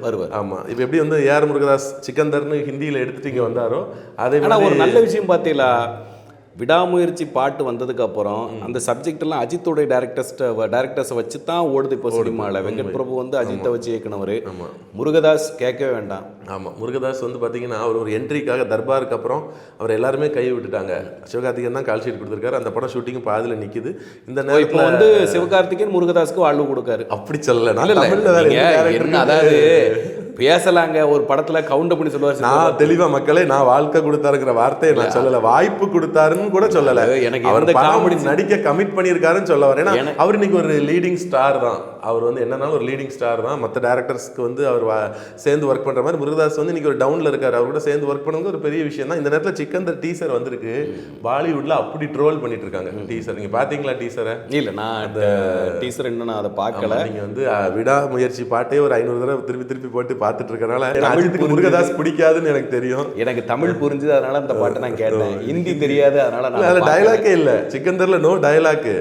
வருவார். ஆமா, இப்போ எப்படி வந்து ஏஆர் முருகதாஸ் சிக்கந்தர்னு ஹிந்தியில் எடுத்துட்டு இங்கே வந்தாரோ அதே ஆனால் ஒரு மாதிரி நல்ல விஷயம் பார்த்தீங்களா, விடாமுயற்சி பாட்டு வந்ததுக்கு அப்புறம் அந்த சப்ஜெக்ட் எல்லாம் அஜித்தோடைய டேரக்டர்ஸை வச்சு தான் ஓடுது இப்போ சினிமாவில். வெங்கட் பிரபு வந்து அஜித்தை வச்சு இயக்குனவர். முருகதாஸ் கேட்கவே வேண்டாம். ஆமாம், முருகதாஸ் வந்து பார்த்தீங்கன்னா அவர் ஒரு என்ட்ரிக்காக தர்பாருக்கு அப்புறம் அவர் எல்லாருமே கை விட்டுட்டாங்க. சிவகார்த்திகேயன் தான் கால் ஷீட் கொடுத்துருக்காரு. அந்த படம் ஷூட்டிங் பாதியில் நிற்குது. இந்த இப்போ நேரத்தில் வந்து சிவகார்த்திகேயன் முருகதாஸ்க்கு வாழ்வு கொடுக்காரு. அப்படி சொல்லலை, இல்ல, இல்ல, தமிழில் வேற என்ன, அதாவது பேசலாங்க ஒரு படத்துல கவுண்ட் பண்ணி சொல்லுவார். நான் தெளிவா மக்களே, நான் வாழ்க்கை கொடுத்தாருங்கிற வார்த்தையை நான் சொல்லல, வாய்ப்பு கொடுத்தாருன்னு கூட சொல்லல. எனக்கு அவர் எந்த காமெடி நடிக்க கமிட் பண்ணியிருக்காருன்னு சொல்ல வரேன். ஏன்னா அவர் இன்னைக்கு ஒரு லீடிங் ஸ்டார் தான். அவர் வந்து என்னன்னாலும் ஒரு லீடிங் ஸ்டார் தான். மற்ற டேரக்டர்ஸ்க்கு வந்து அவர் சேர்ந்து ஒர்க் பண்ற மாதிரி முருகதாஸ் வந்து இன்னைக்கு ஒரு டவுன்ல இருக்காரு. அவர் கூட சேர்ந்து ஒர்க் பண்ணுறது ஒரு பெரிய விஷயம் தான். இந்த நேரத்தில் சிக்கந்தர் டீசர் வந்திருக்கு. பாலிவுட்ல அப்படி ட்ரோல் பண்ணிட்டு இருக்காங்க டீசர். நீங்க பாத்தீங்களா டீசரை? இல்ல, நான் அந்த டீசர் என்ன நான் அதை பார்க்கல. நீங்க வந்து விடாமுயற்சி பாட்டே ஒரு 500 தடவை திருப்பி திருப்பி போட்டு பார்த்துட்டு இருக்கனால அஜித்துக்கு முருகதாஸ் பிடிக்காதுன்னு எனக்கு தெரியும். எனக்கு தமிழ் புரிஞ்சுது, அதனால அந்த பாட்டை நான் கேட்டேன். ஹிந்தி தெரியாது, அதனால டயலாக்கே இல்லை சிக்கந்தர்ல, நோ டயலாக்.